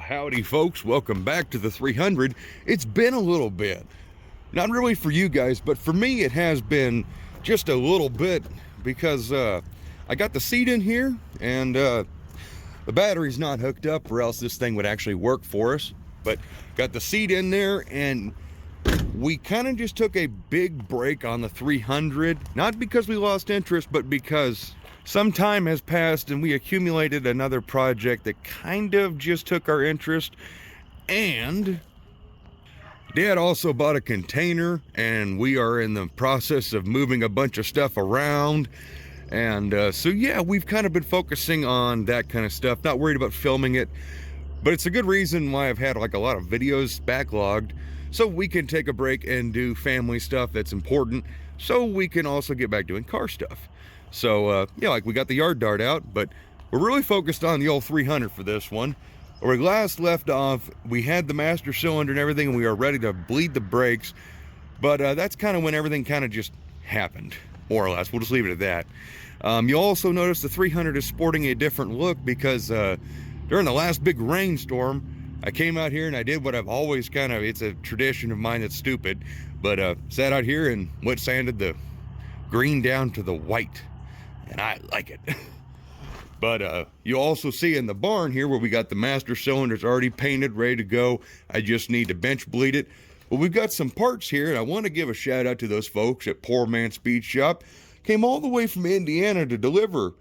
Howdy folks, welcome back to the 300. It's been a little bit. Not really for you guys, but for me it has been just a little bit because I got the seat in here and the battery's not hooked up or else this thing would actually work for us. But got the seat in there and we kind of just took a big break on the 300. Not because we lost interest, but because some time has passed and we accumulated another project that kind of just took our interest. And Dad also bought a container and we are in the process of moving a bunch of stuff around. And so yeah, we've kind of been focusing on that kind of stuff, not worried about filming it. But it's a good reason why I've had like a lot of videos backlogged, so we can take a break and do family stuff that's important, so we can also get back doing car stuff. So yeah, like we got the yard dart out, but we're really focused on the old 300 for this one. Where we last left off, we had the master cylinder and everything, and we are ready to bleed the brakes. But that's kind of when everything kind of just happened, more or less. We'll just leave it at that. You'll also notice the 300 is sporting a different look because during the last big rainstorm, I came out here and I did what I've always kind of, it's a tradition of mine that's stupid, but sat out here and wet sanded the green down to the white. And I like it. But you'll also see in the barn here where we got the master cylinders already painted, ready to go. I just need to bench bleed it. Well, we've got some parts here, and I want to give a shout out to those folks at Poor Man Speed Shop. Came all the way from Indiana to deliver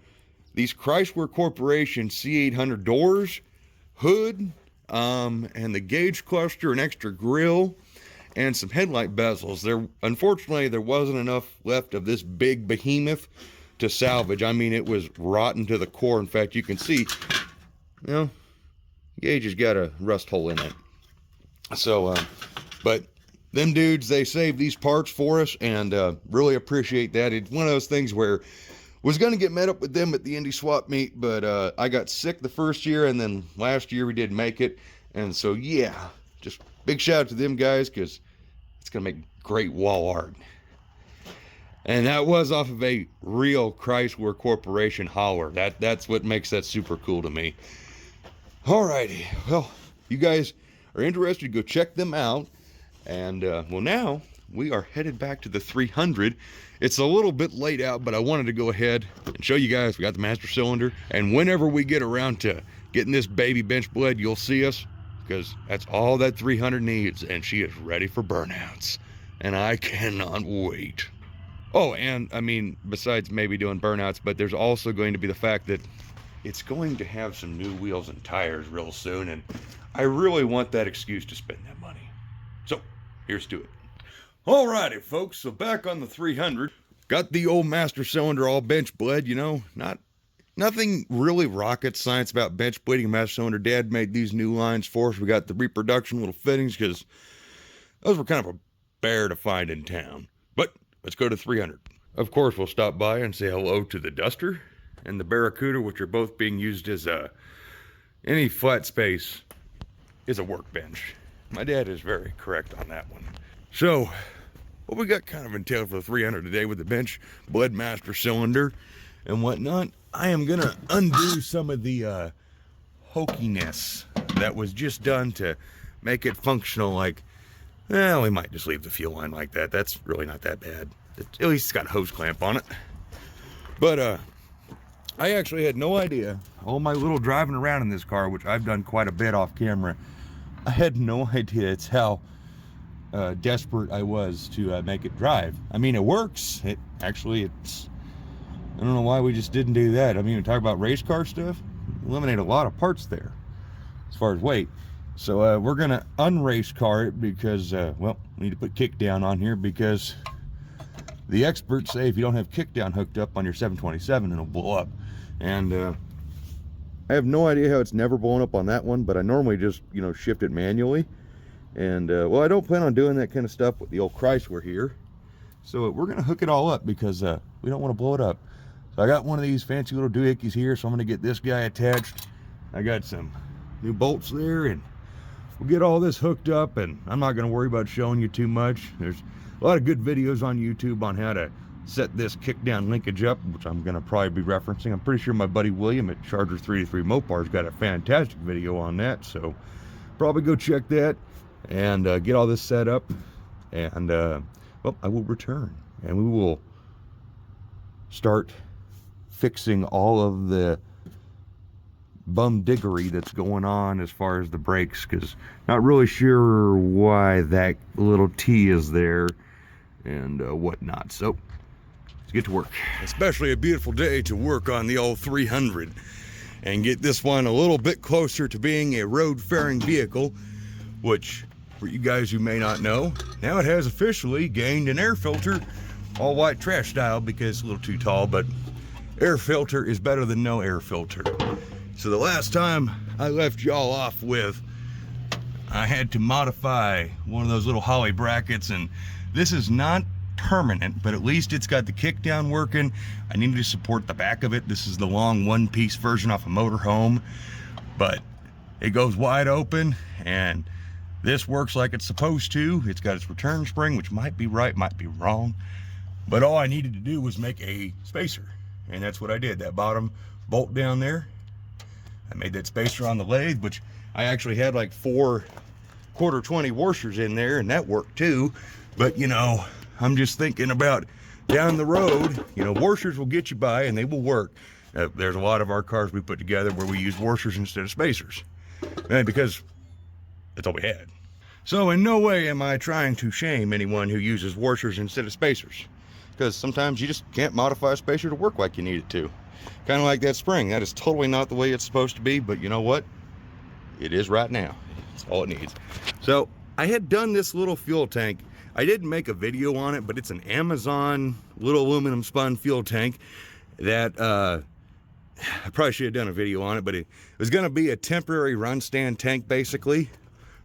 these Chrysler Corporation C800 doors, hood, and the gauge cluster, an extra grill, and some headlight bezels. Unfortunately, there wasn't enough left of this big behemoth to salvage. I mean, it was rotten to the core. In fact, you can see, you know, gauge has got a rust hole in it. So, but them dudes, they saved these parts for us, and really appreciate that. It's one of those things where was going to get met up with them at the Indy swap meet, but I got sick the first year, and then last year we did make it. And so, yeah, just big shout out to them guys, because it's going to make great wall art. And that was off of a real Chrysler Corporation hauler. That's what makes that super cool to me. Alrighty, well, you guys are interested, go check them out. And well, now we are headed back to the 300. It's a little bit late out, but I wanted to go ahead and show you guys we got the master cylinder. And whenever we get around to getting this baby bench bled, you'll see us, because that's all that 300 needs, and she is ready for burnouts. And I cannot wait. Oh, and I mean, besides maybe doing burnouts, but there's also going to be the fact that it's going to have some new wheels and tires real soon, and I really want that excuse to spend that money. So, here's to it. Alrighty, folks, so back on the 300. Got the old master cylinder all bench bled, you know, nothing really rocket science about bench bleeding a master cylinder. Dad made these new lines for us. We got the reproduction little fittings, because those were kind of a bear to find in town. But let's go to 300. Of course, we'll stop by and say hello to the Duster and the Barracuda, which are both being used as any flat space is a workbench. My dad is very correct on that one. So, what we got kind of entailed for the 300 today with the bench bled master cylinder and whatnot, I am going to undo some of the hokiness that was just done to make it functional. Like, well, we might just leave the fuel line like that. That's really not that bad. At least it's got a hose clamp on it. But I actually had no idea. All my little driving around in this car, which I've done quite a bit off camera, I had no idea it's how desperate I was to make it drive. I mean, it works. I don't know why we just didn't do that. I mean, we talk about race car stuff, eliminate a lot of parts there as far as weight. So we're gonna unrace car it because, well, we need to put kickdown on here because the experts say if you don't have kickdown hooked up on your 727, it'll blow up. And I have no idea how it's never blown up on that one, but I normally just, you know, shift it manually. And well, I don't plan on doing that kind of stuff with the old Chrysler here. So we're gonna hook it all up because we don't want to blow it up. So I got one of these fancy little doohickeys here, so I'm gonna get this guy attached. I got some new bolts there, and we'll get all this hooked up, and I'm not going to worry about showing you too much. There's a lot of good videos on YouTube on how to set this kick down linkage up, which I'm gonna probably be referencing. I'm pretty sure my buddy William at Charger 323 Mopar's got a fantastic video on that, so probably go check that and get all this set up, and well, I will return and we will start fixing all of the bumdiggery that's going on as far as the brakes, because not really sure why that little T is there and whatnot. So let's get to work. Especially a beautiful day to work on the old 300 and get this one a little bit closer to being a road-faring vehicle, which, for you guys who may not know, now it has officially gained an air filter, all white trash style, because it's a little too tall, but air filter is better than no air filter. So the last time I left y'all off with, I had to modify one of those little holly brackets, and this is not permanent, but at least it's got the kick down working. I needed to support the back of it. This is the long one-piece version off a motorhome, but it goes wide open, and this works like it's supposed to. It's got its return spring, which might be right, might be wrong, but all I needed to do was make a spacer, and that's what I did. That bottom bolt down there, I made that spacer on the lathe, which I actually had like 4 quarter 20 washers in there, and that worked too. But you know, I'm just thinking about down the road, you know, washers will get you by and they will work. There's a lot of our cars we put together where we use washers instead of spacers, and because that's all we had. So in no way am I trying to shame anyone who uses washers instead of spacers, because sometimes you just can't modify a spacer to work like you need it to. Kind of like that spring. That is totally not the way it's supposed to be, but you know what? It is right now. It's all it needs. So I had done this little fuel tank. I didn't make a video on it, but it's an Amazon little aluminum spun fuel tank that I probably should have done a video on it, but it was going to be a temporary run stand tank, basically.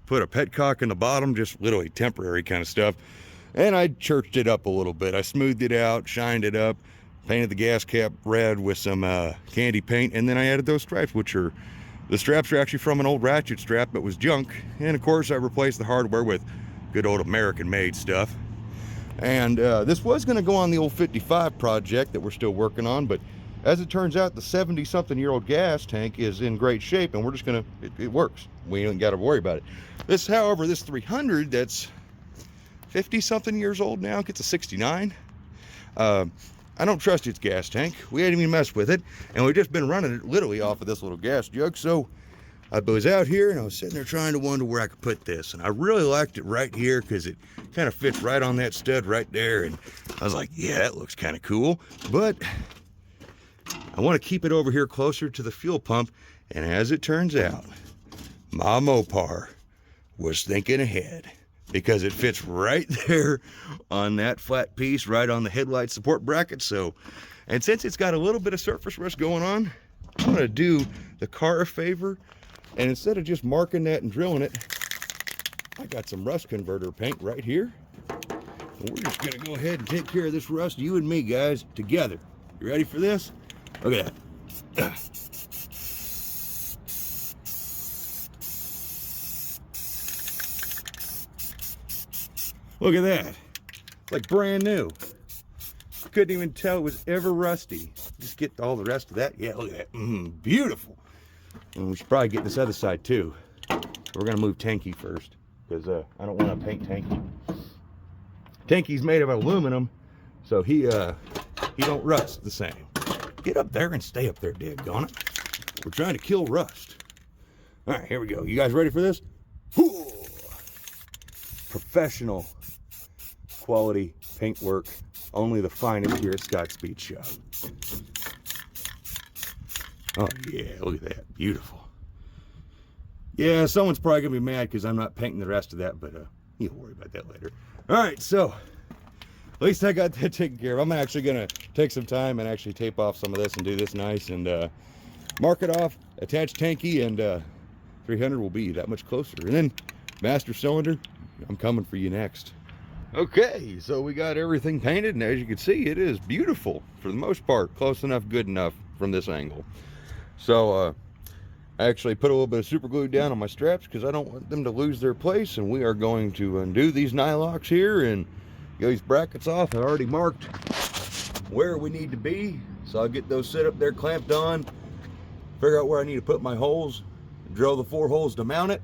Put a petcock in the bottom, just literally temporary kind of stuff. And I churched it up a little bit. I smoothed it out, shined it up, painted the gas cap red with some candy paint, and then I added those stripes, which are, the straps are actually from an old ratchet strap that was junk. And of course I replaced the hardware with good old American made stuff. And this was going to go on the old 55 project that we're still working on, but as it turns out, the 70-something-year-old gas tank is in great shape, and we're just gonna, it works. We ain't got to worry about it. This, however, this 300 that's 50-something years old now, gets a 69. I don't trust its gas tank. We hadn't even messed with it, and we've just been running it literally off of this little gas jug. So I was out here and I was sitting there trying to wonder where I could put this, and I really liked it right here because it kind of fits right on that stud right there, and I was like, yeah, that looks kind of cool, but I want to keep it over here closer to the fuel pump. And as it turns out, my Mopar was thinking ahead, because it fits right there on that flat piece, right on the headlight support bracket. So, and since it's got a little bit of surface rust going on, I'm going to do the car a favor, and instead of just marking that and drilling it, I got some rust converter paint right here, and we're just going to go ahead and take care of this rust, you and me, guys, together. You ready for this? Look at that. Look at that. It's like brand new. Couldn't even tell it was ever rusty. Just get all the rest of that. Yeah, look at that. Beautiful. And we should probably get this other side too. We're gonna move Tanky first, because I don't want to paint Tanky. Tanky's made of aluminum, so he don't rust the same. Get up there and stay up there, daggone it. We're trying to kill rust. All right, here we go. You guys ready for this? Whew. Professional quality paint work, only the finest here at Scott Speed Shop. Oh yeah, look at that, beautiful. Yeah, someone's probably gonna be mad because I'm not painting the rest of that, but you'll worry about that later. All right, so at least I got that taken care of. I'm actually gonna take some time and actually tape off some of this and do this nice and mark it off, attach Tanky, and 300 will be that much closer. And then master cylinder, I'm coming for you next. Okay, so we got everything painted, and as you can see, it is beautiful for the most part. Close enough, good enough from this angle. So I actually put a little bit of super glue down on my straps because I don't want them to lose their place, and we are going to undo these nylocks here and get these brackets off. I already marked where we need to be. So I'll get those set up there, clamped on, figure out where I need to put my holes, drill the 4 holes to mount it,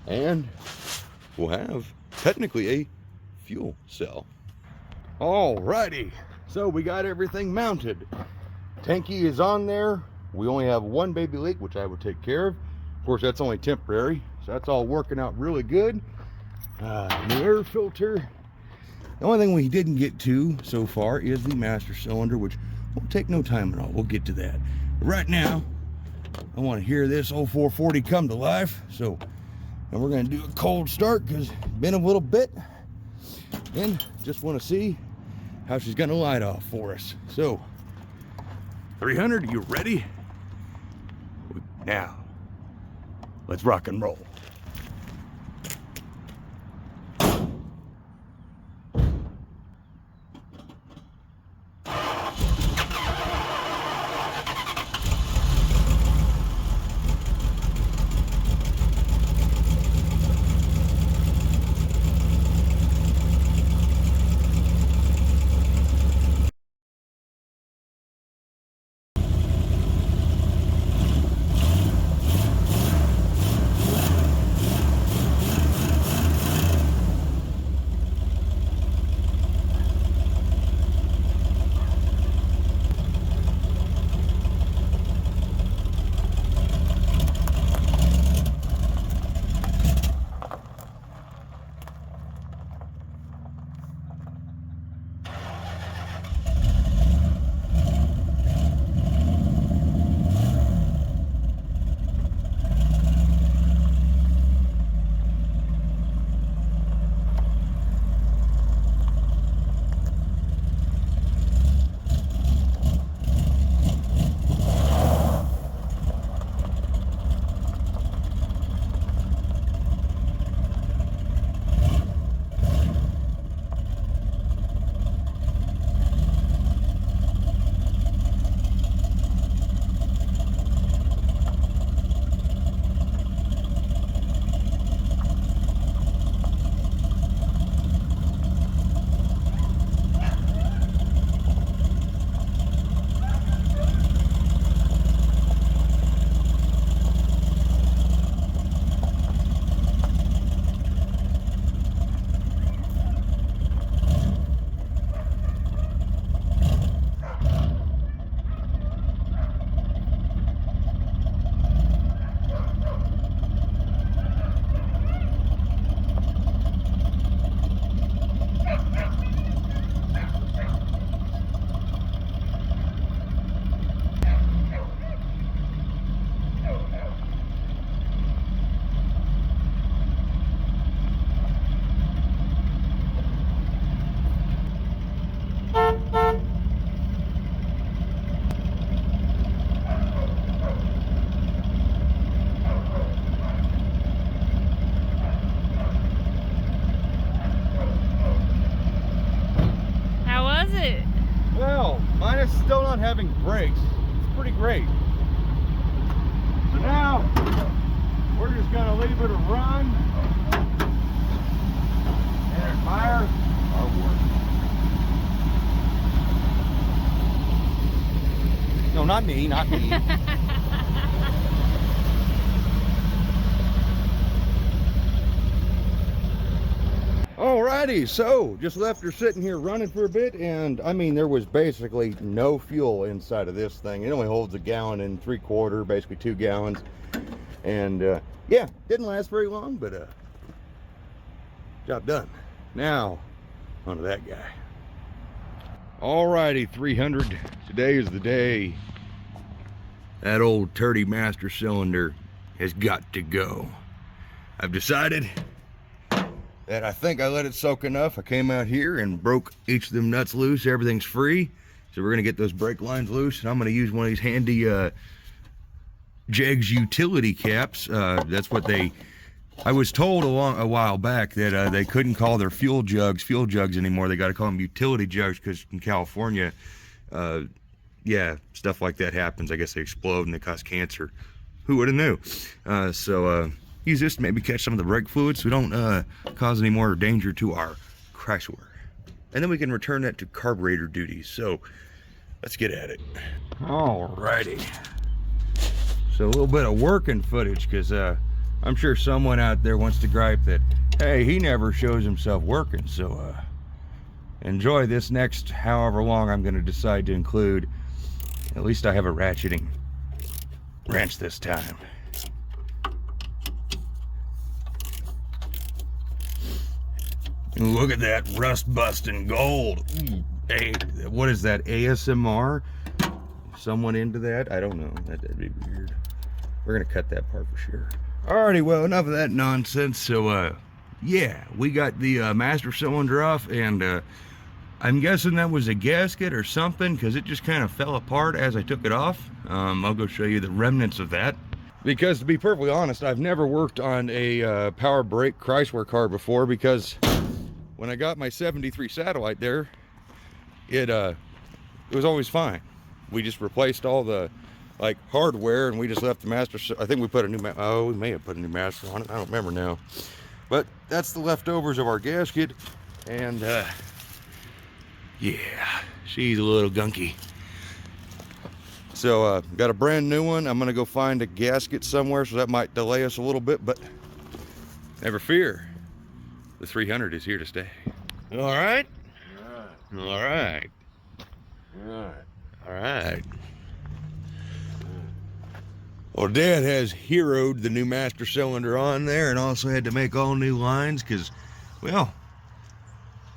and we'll have technically a fuel cell. Alrighty, so we got everything mounted. Tanky is on there. We only have 1 baby leak, which I will take care of. Of course, that's only temporary, so that's all working out really good. New air filter. The only thing we didn't get to so far is the master cylinder, which will take no time at all. We'll get to that. But right now, I want to hear this old 440 come to life. So, and we're going to do a cold start because it's been a little bit. And just want to see how she's going to light off for us. So, 300, you ready? Now, let's rock and roll. Mine is still not having brakes. It's pretty great. So now we're just gonna leave it a run and admire our work. No, not me, not me. Alrighty, so just left her sitting here running for a bit, and I mean there was basically no fuel inside of this thing. It only holds 1.75 gallons, basically 2 gallons, and yeah, didn't last very long, but job done. Now onto that guy. Alrighty, 300. Today is the day. That old turdy master cylinder has got to go. I've decided that I think I let it soak enough. I came out here and broke each of them nuts loose. Everything's free. So we're gonna get those brake lines loose, and I'm gonna use one of these handy Jegs utility caps. That's what I was told a while back that they couldn't call their fuel jugs anymore. They gotta call them utility jugs because in California, yeah, stuff like that happens. I guess they explode and they cause cancer. Who would have knew? Use this to maybe catch some of the brake fluid so we don't cause any more danger to our Chrysler. and then we can return that to carburetor duties. So let's get at it. Alrighty. So a little bit of working footage, because I'm sure someone out there wants to gripe that, hey, he never shows himself working. So enjoy this next however long I'm going to decide to include. At least I have a ratcheting wrench this time. Look at that rust busting gold. Hey, what is that, ASMR? Someone into that? I don't know. That'd be weird. We're gonna cut that part for sure. Alrighty, well, enough of that nonsense. So yeah, we got the master cylinder off, and I'm guessing that was a gasket or something, because it just kind of fell apart as I took it off. I'll go show you the remnants of that. Because to be perfectly honest, I've never worked on a power brake Chrysler car before, because when I got my 73 Satellite there, it was always fine. We just replaced all the hardware, and we just left the master. I think we put a new, we may have put a new master on it. I don't remember now. But that's the leftovers of our gasket, and yeah, she's a little gunky. So got a brand new one. I'm gonna go find a gasket somewhere, so that might delay us a little bit, but never fear. The 300 is here to stay. All right? All right. All right. All right. Well, Dad has heroed the new master cylinder on there, and also had to make all new lines, because, well,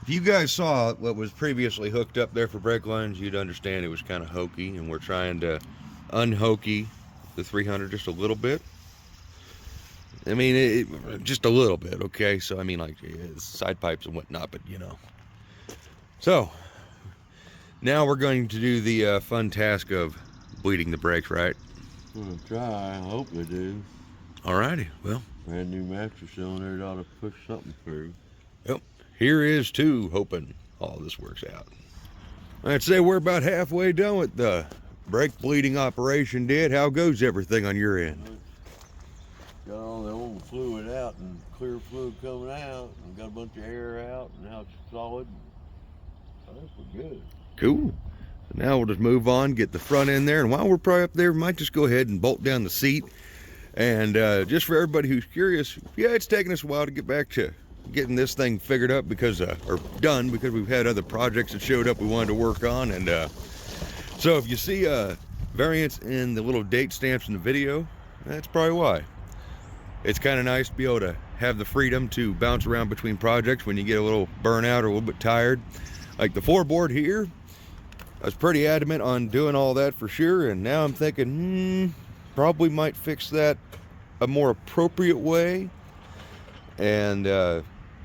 if you guys saw what was previously hooked up there for brake lines, you'd understand it was kind of hokey, and we're trying to unhokey the 300 just a little bit. I mean, just a little bit, okay? So, I mean, side pipes and whatnot, but, you know. So, now we're going to do the fun task of bleeding the brakes, right? I'm gonna try. I hope we do. Alrighty, well. Brand new master cylinder, it ought to push something through. Yep, here is to hoping all this works out. I'd say we're about halfway done with the brake bleeding operation, Dad. How goes everything on your end? Got all the old fluid out and clear fluid coming out, and got a bunch of air out, and now it's solid. I think we're good. Cool. So now we'll just move on, get the front end there, and while we're probably up there, we might just go ahead and bolt down the seat. And just for everybody who's curious, yeah, it's taken us a while to get back to getting this thing figured up, because or done, because we've had other projects that showed up we wanted to work on. And so if you see variance in the little date stamps in the video, that's probably why. It's kind of nice to be able to have the freedom to bounce around between projects when you get a little burnout or a little bit tired. Like the floorboard here, I was pretty adamant on doing all that for sure, and now I'm thinking, probably might fix that a more appropriate way. And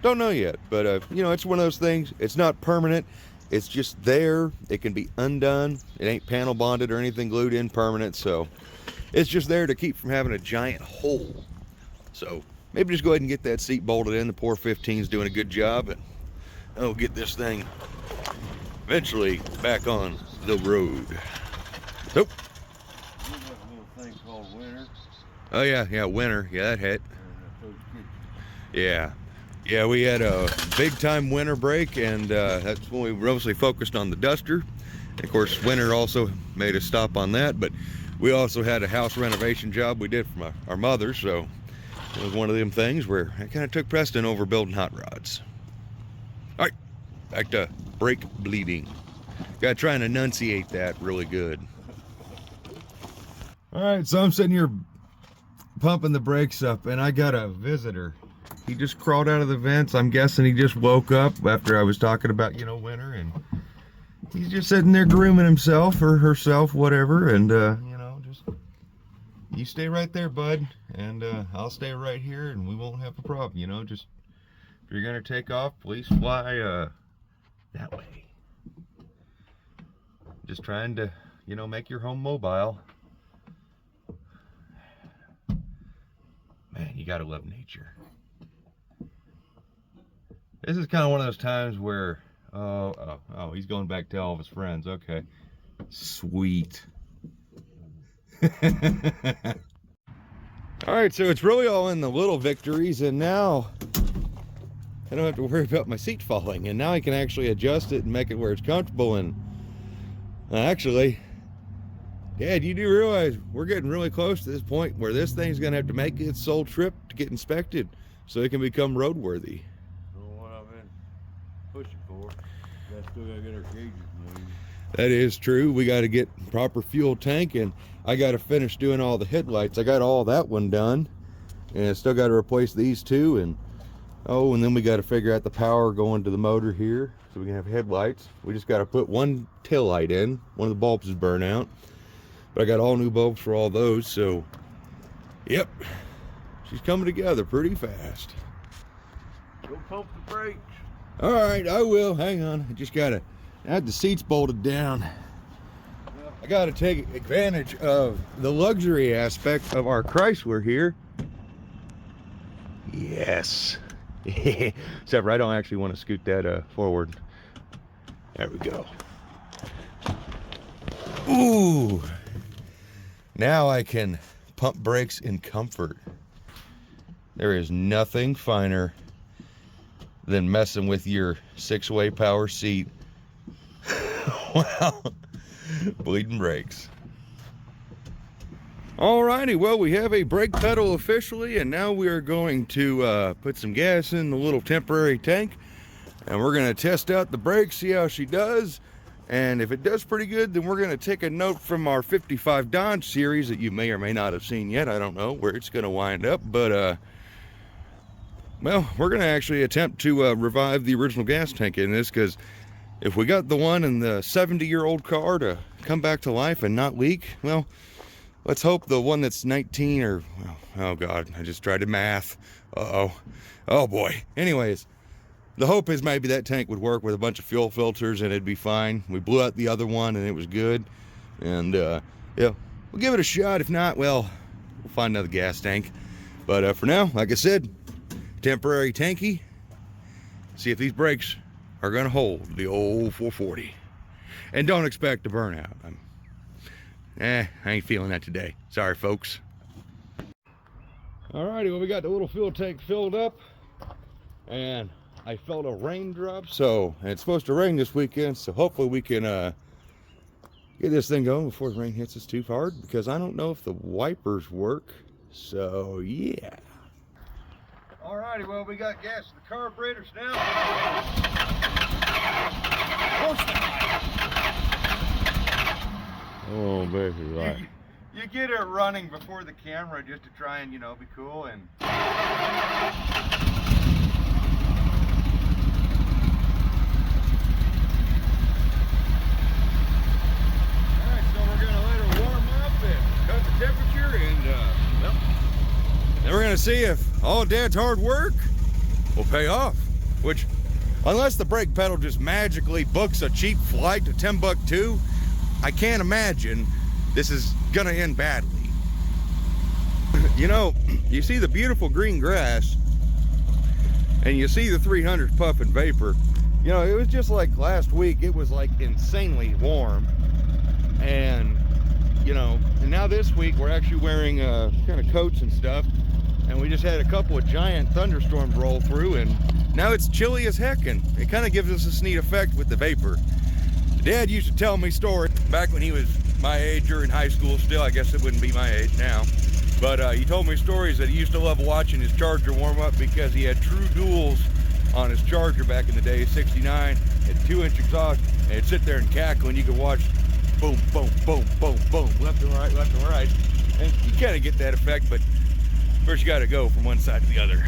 don't know yet, but you know, it's one of those things. It's not permanent. It's just there. It can be undone. It ain't panel bonded or anything glued in permanent, so it's just there to keep from having a giant hole. So maybe just go ahead and get that seat bolted in. The poor 15's doing a good job, and I'll get this thing eventually back on the road. Nope. We got a little thing called winter. Oh yeah, winter. Yeah, that hit. Yeah. Yeah, we had a big time winter break, and that's when we mostly focused on the duster. And of course, winter also made us stop on that, but we also had a house renovation job we did for our mother, so it was one of them things where I kind of took Preston over building hot rods. All right, back to brake bleeding. Gotta try and enunciate that really good. All right, so I'm sitting here pumping the brakes up, and I got a visitor. He just crawled out of the vents. I'm guessing he just woke up after I was talking about, you know, winter, and he's just sitting there grooming himself or herself, whatever, and you know, just you stay right there, bud, and I'll stay right here, and we won't have a problem. You know, just if you're gonna take off, please fly that way. Just trying to, you know, make your home mobile. Man, you gotta love nature. This is kind of one of those times where, oh, he's going back to all of his friends. Okay, sweet. All right, so it's really all in the little victories, and now I don't have to worry about my seat falling, and now I can actually adjust it and make it where it's comfortable. And actually, Dad, you do realize we're getting really close to this point where this thing's gonna have to make its sole trip to get inspected so it can become roadworthy. What I've been pushing for. I still gotta get our gauges moved. That is true. We got to get proper fuel tank, and I got to finish doing all the headlights. I got all that one done, and I still got to replace these two, and and then we got to figure out the power going to the motor here so we can have headlights. We just got to put one tail light in. One of the bulbs is burnt out, but I got all new bulbs for all those. So yep, she's coming together pretty fast. Go pump the brakes. All right, I will. Hang on, I just gotta. I had the seats bolted down. I got to take advantage of the luxury aspect of our Chrysler here. Yes. Except for I don't actually want to scoot that forward. There we go. Ooh. Now I can pump brakes in comfort. There is nothing finer than messing with your 6-way power seat. Wow, bleeding brakes. Alrighty, well, we have a brake pedal officially, and now we are going to put some gas in the little temporary tank, and we're going to test out the brakes, see how she does, and if it does pretty good, then we're going to take a note from our 55 Dodge series that you may or may not have seen yet. I don't know where it's going to wind up, but well, we're going to actually attempt to revive the original gas tank in this, because if we got the one in the 70-year-old car to come back to life and not leak, well, let's hope the one that's 19 or, oh God, I just tried to math. Uh-oh. Oh boy. Anyways, the hope is maybe that tank would work with a bunch of fuel filters and it'd be fine. We blew out the other one and it was good. And yeah, we'll give it a shot. If not, well, we'll find another gas tank. But for now, like I said, temporary tanky. See if these brakes are gonna hold the old 440, and don't expect a burnout. I ain't feeling that today. Sorry, folks. Alrighty, well, we got the little fuel tank filled up, and I felt a raindrop. So, and it's supposed to rain this weekend, so hopefully we can get this thing going before the rain hits us too hard, because I don't know if the wipers work. So yeah. Alrighty, well, we got gas in the carburetors now. Oh, baby, right. You get it running before the camera just to try and, be cool. And alright, so we're gonna let her warm up and cut the temperature, and well, then we're gonna see if all Dad's hard work will pay off. Which, unless the brake pedal just magically books a cheap flight to Timbuktu, I can't imagine this is gonna end badly. You see the beautiful green grass, and you see the 300 puffing vapor. It was just like last week, it was like insanely warm. And, and now this week we're actually wearing kind of coats and stuff. And we just had a couple of giant thunderstorms roll through, and now it's chilly as heck, and it kind of gives us this neat effect with the vapor. Dad used to tell me stories back when he was my age or in high school still. I guess it wouldn't be my age now. But he told me stories that he used to love watching his Charger warm up, because he had true duals on his Charger back in the day, 69, had 2-inch exhaust, and it'd sit there and cackle, and you could watch boom, boom, boom, boom, boom, left and right. And you kind of get that effect, but first you got to go from one side to the other.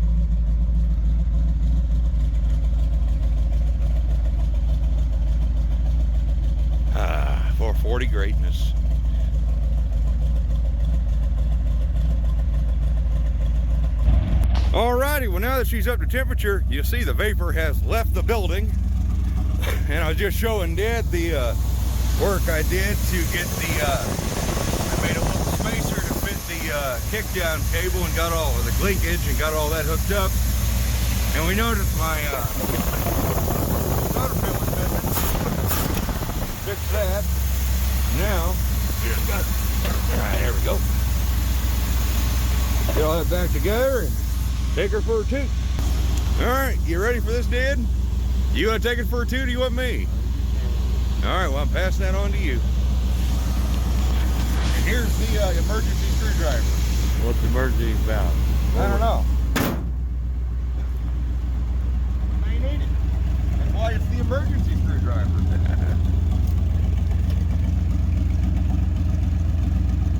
440 greatness. Alrighty, well, now that she's up to temperature, you see the vapor has left the building. And I was just showing Dad the work I did to get the, I made a little spacer to fit the kickdown cable and got all of the linkage and got all that hooked up. And we noticed my solder pin was missing. Fixed that. Now, just got, all right, there we go. Get all that back together and take her for a toot. All right, you ready for this, Dad? You want to take it for a tour? Do you want me? All right, well, I'm passing that on to you. And here's the emergency screwdriver. What's the emergency about? I don't know. You may need it. That's why it's the emergency screwdriver.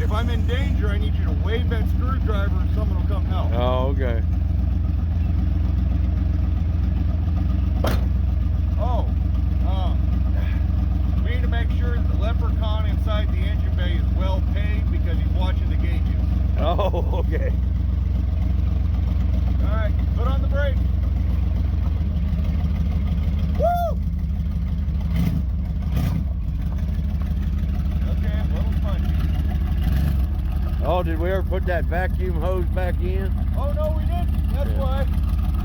If I'm in danger, I need you to wave that screwdriver and someone will come help. Oh, okay. Oh, we need to make sure that the leprechaun inside the engine bay is well paid because he's watching the gauges. Oh, okay. All right, put on the brake. Woo! Okay, a little punchy. Oh, did we ever put that vacuum hose back in? Oh, no, we didn't. That's Yeah. why.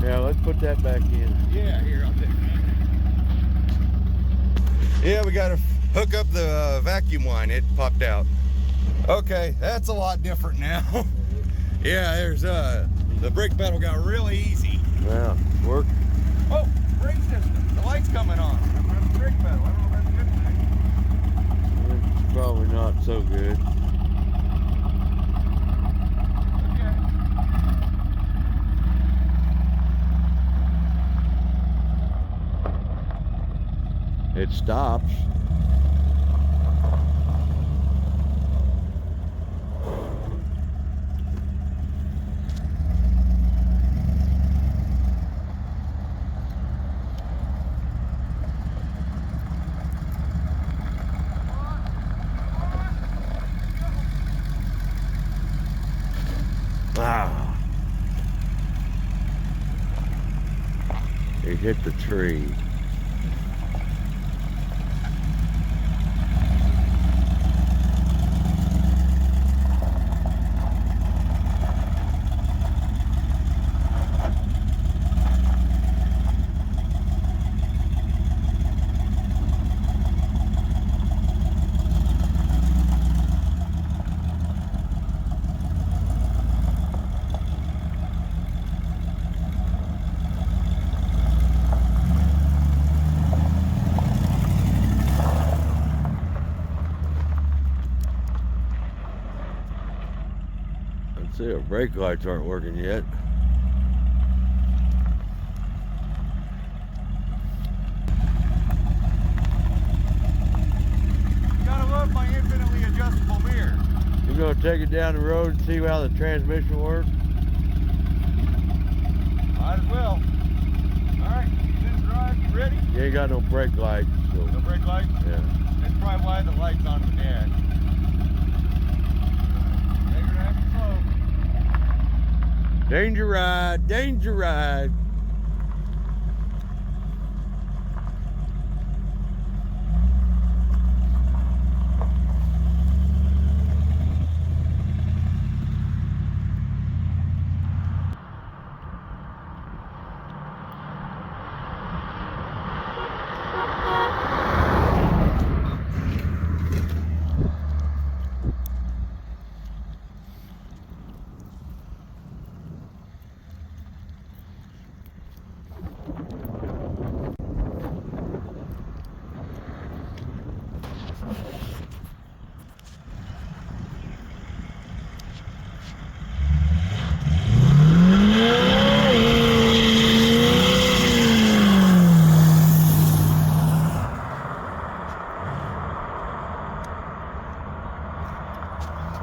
Yeah, let's put that back in. Yeah, here, I'll take that. Yeah, we got to hook up the vacuum line. It popped out. Okay, that's a lot different now. Yeah, there's the brake pedal got really easy. Well, work. Oh, brake system. The light's coming on. Press the brake pedal. I don't know if that's a good thing. It's probably not so good. Okay. It stops. Wow. It hit the tree. See, our brake lights aren't working yet. Gotta love my infinitely adjustable mirror. You're gonna take it down the road and see how the transmission works? Might as well. Alright, you drive, you ready? You ain't got no brake lights, so. No brake lights? Yeah. That's probably why the light's on the dash. Take her nice and slow. Danger ride, danger ride.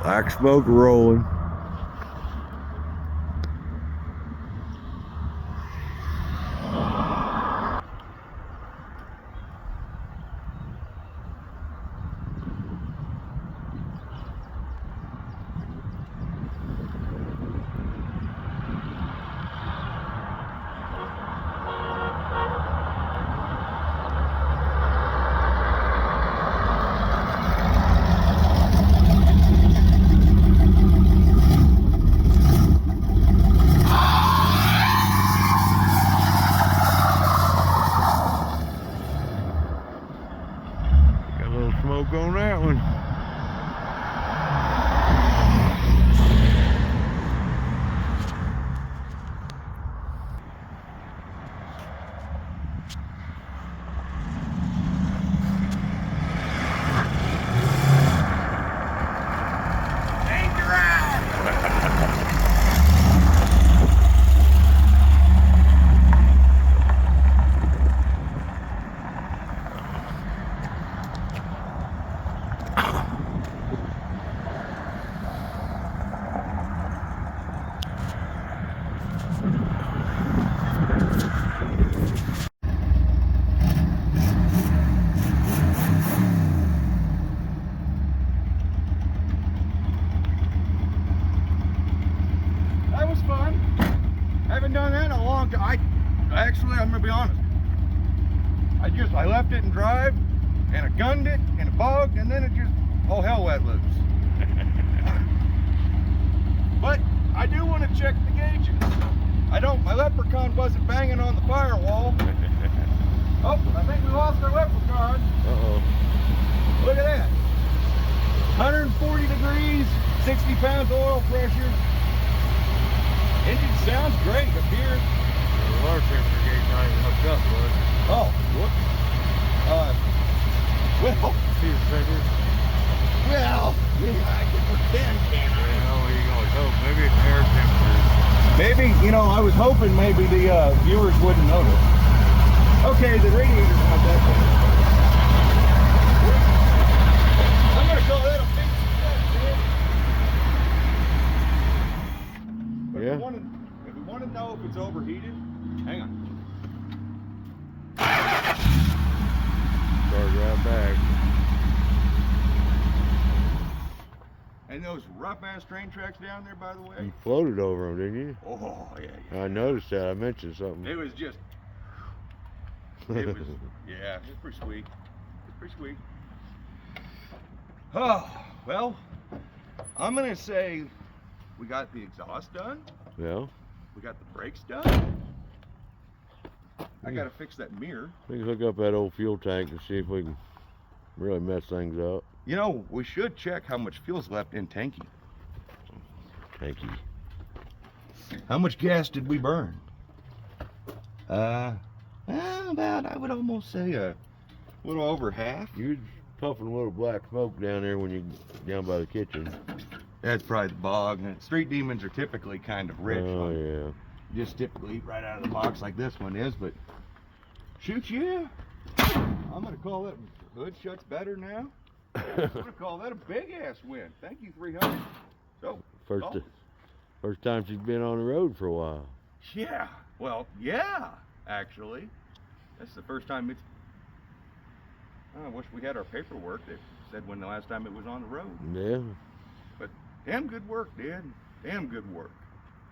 Black smoke rolling. long time. Actually, I'm gonna be honest. I left it in drive, and I gunned it, and it bogged, and then it just, oh hell, let loose. But I do want to check the gauges. My leprechaun wasn't banging on the firewall. Oh, I think we lost our leprechaun. Uh-oh. Look at that. 140 degrees, 60 pounds oil pressure. Engine sounds great up here. The water temperature gate's not even hooked up, bud. Oh, whoops. Well, See the fingers? well, I can pretend, can't I? Yeah, well, you can always hope. Maybe it's air temperature. Maybe, I was hoping maybe the viewers wouldn't notice. Okay, the radiator's not that bad. I'm gonna call that a big success, man. But Yeah. if we want to know if it's overheated, hang on. Start right back. And those rough ass train tracks down there, by the way. You floated over them, didn't you? Oh yeah. I noticed that. I mentioned something. It was just. It was, yeah, it's pretty sweet. It's pretty sweet. Oh, well, I'm gonna say we got the exhaust done. Yeah. We got the brakes done. I gotta fix that mirror. We can hook up that old fuel tank and see if we can really mess things up. We should check how much fuel's left in tanky. Tanky. How much gas did we burn? About, I would almost say a little over half. You're puffing a little black smoke down there when you're down by the kitchen. That's probably the bog. Street demons are typically kind of rich. Oh, yeah. Just typically eat right out of the box like this one is, but shoot, yeah. I'm gonna call that hood shuts better now. I'm gonna call that a big ass win. Thank you, 300. So First time she's been on the road for a while. yeah, well, yeah, actually, that's the first time it's. I wish we had our paperwork that said when the last time it was on the road. Yeah. But damn good work, Dad. Damn good work.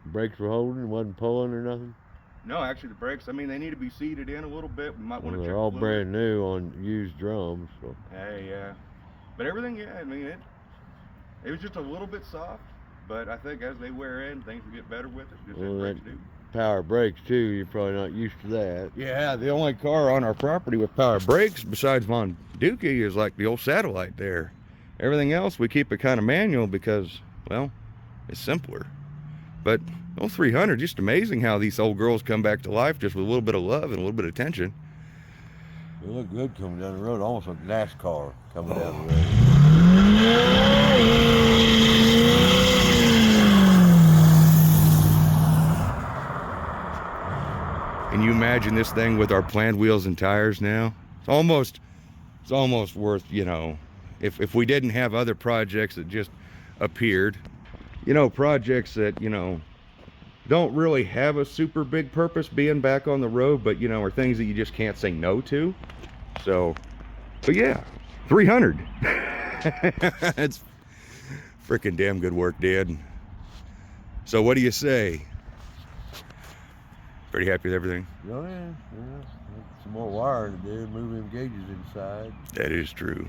Brakes were holding, wasn't pulling or nothing? No, actually the brakes, they need to be seated in a little bit. We might want to check They're all the fluid. brand new on used drums. So. Hey, yeah. But everything, yeah, it was just a little bit soft, but I think as they wear in, things will get better with it. Just as Well, brakes that do. power brakes too, you're probably not used to that. Yeah, the only car on our property with power brakes besides Von Dookie is like the old Satellite there. Everything else, we keep it kind of manual because, well, it's simpler. But those 300, just amazing how these old girls come back to life just with a little bit of love and a little bit of attention. They look good coming down the road, almost like NASCAR coming down the road. Can you imagine this thing with our planned wheels and tires now? It's almost worth, if we didn't have other projects that just appeared, projects that, don't really have a super big purpose being back on the road, but, are things that you just can't say no to. So, but yeah, 300. That's freaking damn good work, Dad. So what do you say? Pretty happy with everything? Oh yeah. Some more wiring to do, move them gauges inside. That is true.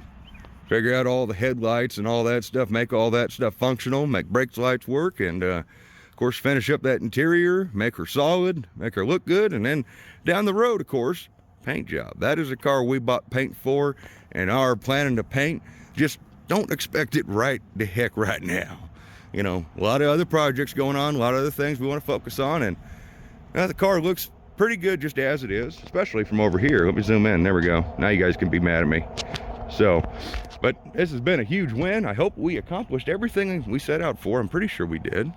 Figure out all the headlights and all that stuff, make all that stuff functional, make brakes lights work, and of course finish up that interior, make her solid, make her look good, and then down the road, of course, paint job. That is a car we bought paint for and are planning to paint. Just don't expect it right the heck right now. A lot of other projects going on, a lot of other things we want to focus on, and the car looks pretty good just as it is, especially from over here. Let me zoom in. There we go. Now you guys can be mad at me. So, but this has been a huge win. I hope we accomplished everything we set out for. I'm pretty sure we did.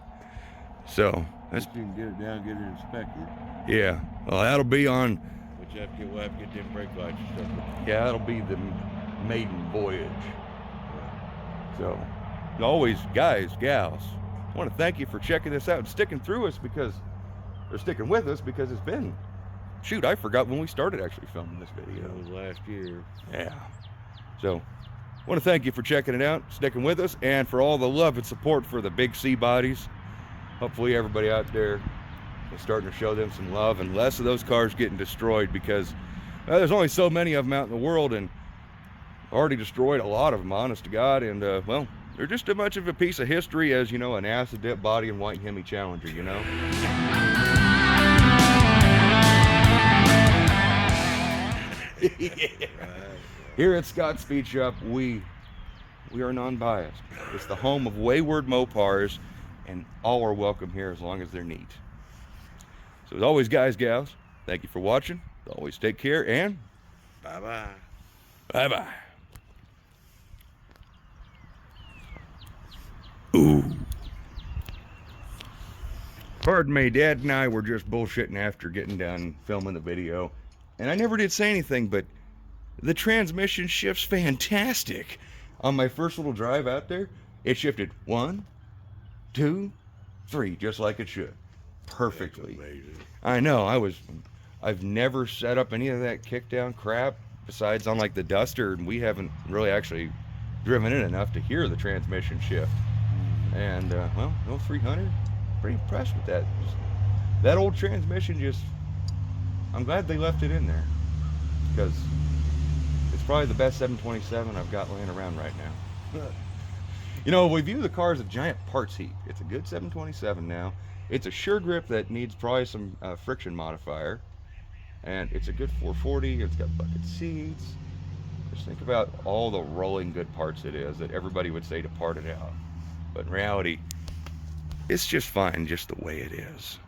So that's. You can get it down, get it inspected. Yeah. Well, that'll be on. But we'll have to get them brake lights and stuff. Yeah, that'll be the maiden voyage. So, as always, guys, gals, I want to thank you for checking this out and sticking through us sticking with us because it's been, shoot, I forgot when we started actually filming this video. That was last year. Yeah. So, I want to thank you for checking it out, sticking with us, and for all the love and support for the big C bodies. Hopefully everybody out there is starting to show them some love, and less of those cars getting destroyed, because there's only so many of them out in the world, and already destroyed a lot of them, honest to God. And well, they're just as much of a piece of history as, you know, an acid dip body and white Hemi Challenger, you know. Yeah. Here at Scott's Speed Shop, we are non-biased. It's the home of wayward Mopars, and all are welcome here as long as they're neat. So as always, guys, gals, thank you for watching. Always take care, and Bye-bye. bye-bye. Ooh. Pardon me, Dad and I were just bullshitting after getting done filming the video, and I never did say anything, but the transmission shifts fantastic. On my first little drive out there, it shifted 1, 2, 3, just like it should. Perfectly. That's amazing. I know, I've never set up any of that kickdown crap besides on like the Duster, and we haven't really actually driven it enough to hear the transmission shift. And well, no 300, pretty impressed with that. That old transmission, just, I'm glad they left it in there, because it's probably the best 727 I've got laying around right now. You know, we view the car as a giant parts heap. It's a good 727 now. It's a sure grip that needs probably some friction modifier, and it's a good 440. It's got bucket seats. Just think about all the rolling good parts it is that everybody would say to part it out. But in reality, it's just fine just the way it is.